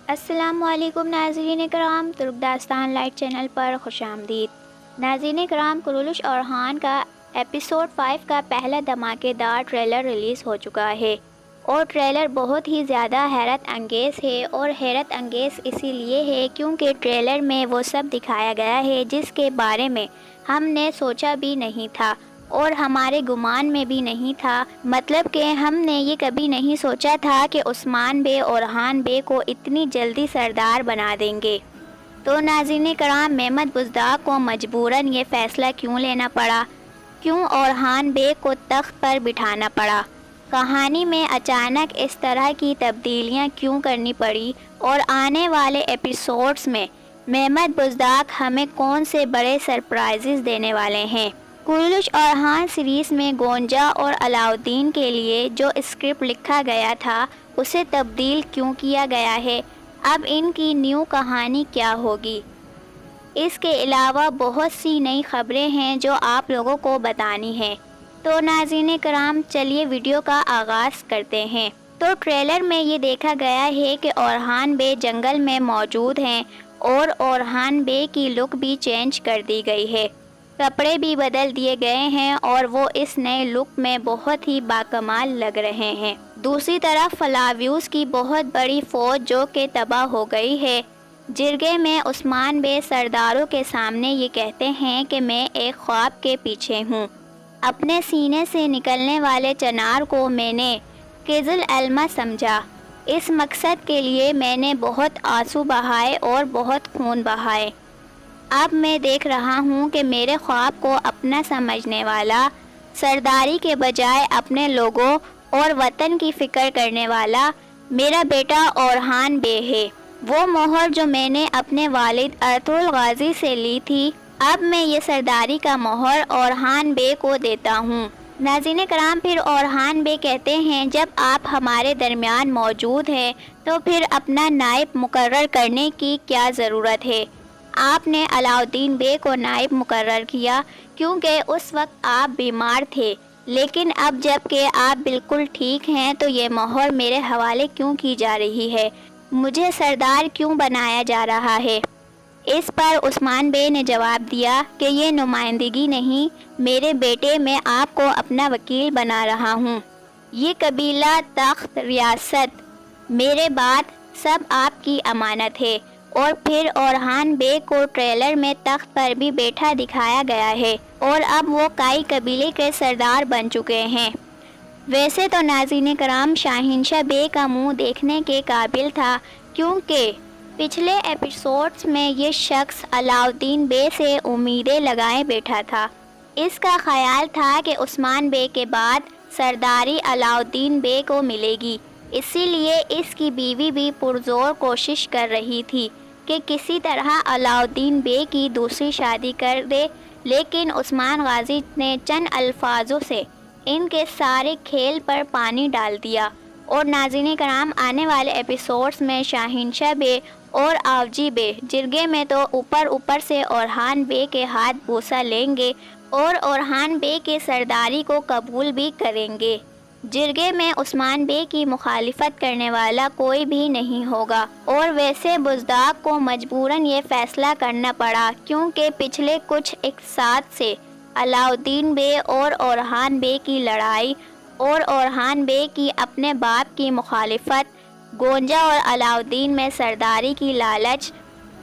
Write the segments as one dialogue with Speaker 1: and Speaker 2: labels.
Speaker 1: السلام علیکم ناظرین کرام، ترک داستان لائٹ چینل پر خوش آمدید۔ ناظرین کرام، کرولش اورحان کا ایپیسوڈ 5 کا پہلا دھماکے دار ٹریلر ریلیز ہو چکا ہے، اور ٹریلر بہت ہی زیادہ حیرت انگیز ہے، اور حیرت انگیز اسی لیے ہے کیونکہ ٹریلر میں وہ سب دکھایا گیا ہے جس کے بارے میں ہم نے سوچا بھی نہیں تھا اور ہمارے گمان میں بھی نہیں تھا۔ مطلب کہ ہم نے یہ کبھی نہیں سوچا تھا کہ عثمان بے اورحان بے کو اتنی جلدی سردار بنا دیں گے۔ تو ناظرین کرام، مہمد بزدار کو مجبوراً یہ فیصلہ کیوں لینا پڑا؟ کیوں اورحان بے کو تخت پر بٹھانا پڑا؟ کہانی میں اچانک اس طرح کی تبدیلیاں کیوں کرنی پڑی؟ اور آنے والے ایپیسوڈز میں مہمد بزدار ہمیں کون سے بڑے سرپرائزز دینے والے ہیں؟ کرولش اورحان سیریز میں گونجا اور علاؤالدین کے لیے جو اسکرپٹ لکھا گیا تھا اسے تبدیل کیوں کیا گیا ہے؟ اب ان کی نیو کہانی کیا ہوگی؟ اس کے علاوہ بہت سی نئی خبریں ہیں جو آپ لوگوں کو بتانی ہیں۔ تو ناظرین کرام، چلیے ویڈیو کا آغاز کرتے ہیں۔ تو ٹریلر میں یہ دیکھا گیا ہے کہ اورحان بے جنگل میں موجود ہیں اور اورحان بے کی لک بھی چینج کر دی گئی ہے، کپڑے بھی بدل دیے گئے ہیں اور وہ اس نئے لک میں بہت ہی باکمال لگ رہے ہیں۔ دوسری طرف فلاویوز کی بہت بڑی فوج جو کہ تباہ ہو گئی ہے۔ جرگے میں عثمان بے سرداروں کے سامنے یہ کہتے ہیں کہ میں ایک خواب کے پیچھے ہوں، اپنے سینے سے نکلنے والے چنار کو میں نے قزل علمہ سمجھا، اس مقصد کے لیے میں نے بہت آنسو بہائے اور بہت خون بہائے۔ اب میں دیکھ رہا ہوں کہ میرے خواب کو اپنا سمجھنے والا، سرداری کے بجائے اپنے لوگوں اور وطن کی فکر کرنے والا میرا بیٹا اورحان بے ہے۔ وہ مہر جو میں نے اپنے والد ارطغرل غازی سے لی تھی، اب میں یہ سرداری کا مہر اورحان بے کو دیتا ہوں۔ ناظرین کرام، پھر اورحان بے کہتے ہیں جب آپ ہمارے درمیان موجود ہیں تو پھر اپنا نائب مقرر کرنے کی کیا ضرورت ہے؟ آپ نے علاؤالدین بے کو نائب مقرر کیا کیونکہ اس وقت آپ بیمار تھے، لیکن اب جب کہ آپ بالکل ٹھیک ہیں تو یہ مہر میرے حوالے کیوں کی جا رہی ہے؟ مجھے سردار کیوں بنایا جا رہا ہے؟ اس پر عثمان بے نے جواب دیا کہ یہ نمائندگی نہیں، میرے بیٹے، میں آپ کو اپنا وکیل بنا رہا ہوں۔ یہ قبیلہ، تخت، ریاست، میرے بعد سب آپ کی امانت ہے۔ اور پھر اورحان بے کو ٹریلر میں تخت پر بھی بیٹھا دکھایا گیا ہے اور اب وہ کائی قبیلے کے سردار بن چکے ہیں۔ ویسے تو ناظرین کرام، شاہنشاہ بے کا منہ دیکھنے کے قابل تھا کیونکہ پچھلے ایپیسوڈز میں یہ شخص علاؤالدین بے سے امیدیں لگائے بیٹھا تھا۔ اس کا خیال تھا کہ عثمان بے کے بعد سرداری علاؤالدین بے کو ملے گی، اسی لیے اس کی بیوی بھی پرزور کوشش کر رہی تھی کہ کسی طرح علاؤالدین بے کی دوسری شادی کر دے، لیکن عثمان غازی نے چند الفاظوں سے ان کے سارے کھیل پر پانی ڈال دیا۔ اور ناظرین کرام، آنے والے ایپیسوڈز میں شاہنشاہ بے اور آوجی بے جرگے میں تو اوپر سے اورحان بے کے ہاتھ بوسہ لیں گے اور اورحان بے کے سرداری کو قبول بھی کریں گے۔ جرگے میں عثمان بے کی مخالفت کرنے والا کوئی بھی نہیں ہوگا، اور ویسے بزدار کو مجبوراً یہ فیصلہ کرنا پڑا کیونکہ پچھلے کچھ اقساط سے علاؤالدین بے اور اورحان بے کی لڑائی اور اورحان بے کی اپنے باپ کی مخالفت، گونجا اور علاؤالدین میں سرداری کی لالچ،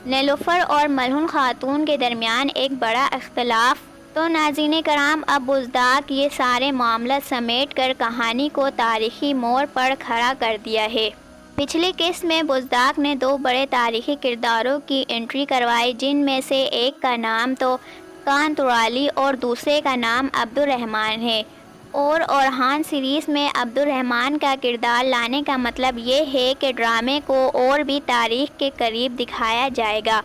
Speaker 1: نیلوفر اور ملہون خاتون کے درمیان ایک بڑا اختلاف۔ تو ناظرین کرام، اب بزدار یہ سارے معاملات سمیٹ کر کہانی کو تاریخی موڑ پر کھڑا کر دیا ہے۔ پچھلی قسط میں بزدار نے دو بڑے تاریخی کرداروں کی انٹری کروائی، جن میں سے ایک کا نام تو کان ترالی اور دوسرے کا نام عبدالرحمن ہے، اور اورحان سیریز میں عبدالرحمن کا کردار لانے کا مطلب یہ ہے کہ ڈرامے کو اور بھی تاریخ کے قریب دکھایا جائے گا۔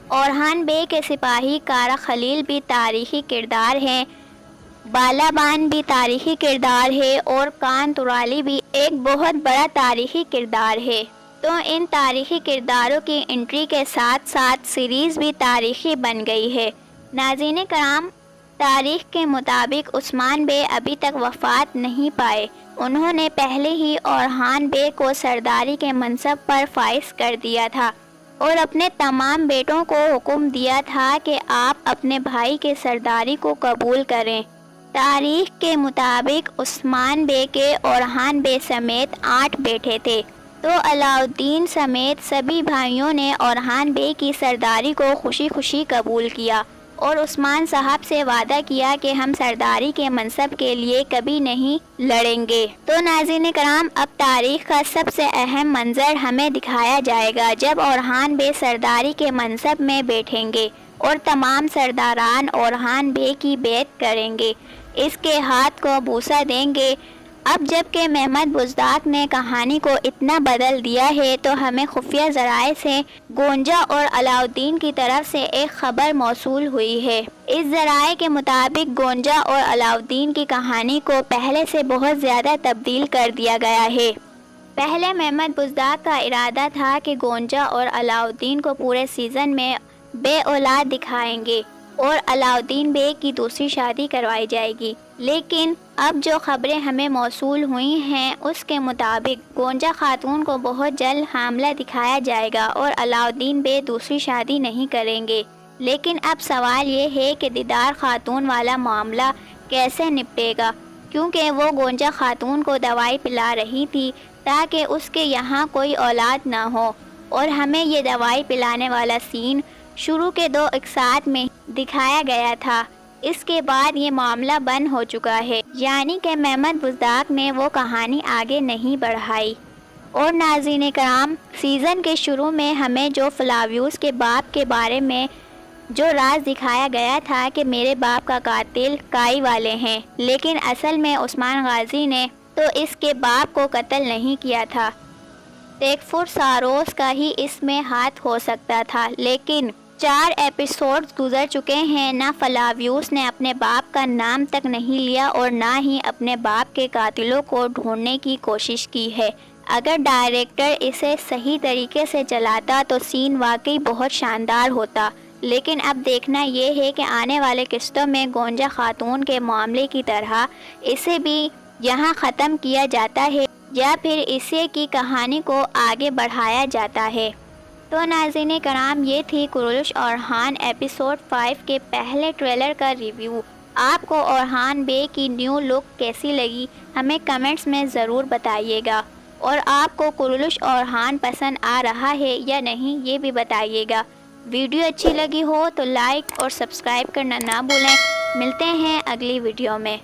Speaker 1: اورحان بے کے سپاہی کارا خلیل بھی تاریخی کردار ہیں، بالابان بھی تاریخی کردار ہے اور کان ترالی بھی ایک بہت بڑا تاریخی کردار ہے۔ تو ان تاریخی کرداروں کی انٹری کے ساتھ ساتھ سیریز بھی تاریخی بن گئی ہے۔ ناظرین کرام، تاریخ کے مطابق عثمان بے ابھی تک وفات نہیں پائے انہوں نے پہلے ہی اورحان بے کو سرداری کے منصب پر فائز کر دیا تھا اور اپنے تمام بیٹوں کو حکم دیا تھا کہ آپ اپنے بھائی کے سرداری کو قبول کریں۔ تاریخ کے مطابق عثمان بے کے اورحان بے سمیت 8 بیٹے تھے، تو علاؤالدین سمیت سبھی بھائیوں نے اورحان بے کی سرداری کو خوشی خوشی قبول کیا اور عثمان صاحب سے وعدہ کیا کہ ہم سرداری کے منصب کے لیے کبھی نہیں لڑیں گے۔ تو ناظرین کرام، اب تاریخ کا سب سے اہم منظر ہمیں دکھایا جائے گا جب اورحان بے سرداری کے منصب میں بیٹھیں گے اور تمام سرداران اورحان بے کی بیعت کریں گے، اس کے ہاتھ کو بوسہ دیں گے۔ اب جب کہ محمد بزدار نے کہانی کو اتنا بدل دیا ہے تو ہمیں خفیہ ذرائع سے گونجا اور علاؤالدین کی طرف سے ایک خبر موصول ہوئی ہے۔ اس ذرائع کے مطابق گونجا اور علاؤالدین کی کہانی کو پہلے سے بہت زیادہ تبدیل کر دیا گیا ہے۔ پہلے محمد بزدار کا ارادہ تھا کہ گونجا اور علاؤالدین کو پورے سیزن میں بے اولاد دکھائیں گے اور علاؤالدین بے کی دوسری شادی کروائی جائے گی، لیکن اب جو خبریں ہمیں موصول ہوئی ہیں اس کے مطابق گونجا خاتون کو بہت جلد حاملہ دکھایا جائے گا اور علاؤالدین بے دوسری شادی نہیں کریں گے۔ لیکن اب سوال یہ ہے کہ دیدار خاتون والا معاملہ کیسے نپٹے گا، کیونکہ وہ گونجا خاتون کو دوائی پلا رہی تھی تاکہ اس کے یہاں کوئی اولاد نہ ہو، اور ہمیں یہ دوائی پلانے والا سین شروع کے 2 اقساط میں دکھایا گیا تھا۔ اس کے بعد یہ معاملہ بند ہو چکا ہے، یعنی کہ محمد بزدار نے وہ کہانی آگے نہیں بڑھائی۔ اور ناظرین کرام، سیزن کے شروع میں ہمیں جو فلاویوس کے باپ کے بارے میں جو راز دکھایا گیا تھا کہ میرے باپ کا قاتل کائی والے ہیں، لیکن اصل میں عثمان غازی نے تو اس کے باپ کو قتل نہیں کیا تھا، تیکفر ساروس کا ہی اس میں ہاتھ ہو سکتا تھا۔ لیکن 4 ایپیسوڈ گزر چکے ہیں، نہ فلاویوس نے اپنے باپ کا نام تک نہیں لیا اور نہ ہی اپنے باپ کے قاتلوں کو ڈھونڈنے کی کوشش کی ہے۔ اگر ڈائریکٹر اسے صحیح طریقے سے چلاتا تو سین واقعی بہت شاندار ہوتا، لیکن اب دیکھنا یہ ہے کہ آنے والے قسطوں میں گونجا خاتون کے معاملے کی طرح اسے بھی یہاں ختم کیا جاتا ہے یا پھر اسے کی کہانی کو آگے بڑھایا جاتا ہے۔ تو ناظرین کرام، یہ تھی کرولش اورحان ایپیسوڈ 5 کے پہلے ٹریلر کا ریویو۔ آپ کو اورحان بے کی نیو لک کیسی لگی ہمیں کمنٹس میں ضرور بتائیے گا، اور آپ کو کرولش اورحان پسند آ رہا ہے یا نہیں یہ بھی بتائیے گا۔ ویڈیو اچھی لگی ہو تو لائک اور سبسکرائب کرنا نہ بھولیں۔ ملتے ہیں اگلی ویڈیو میں۔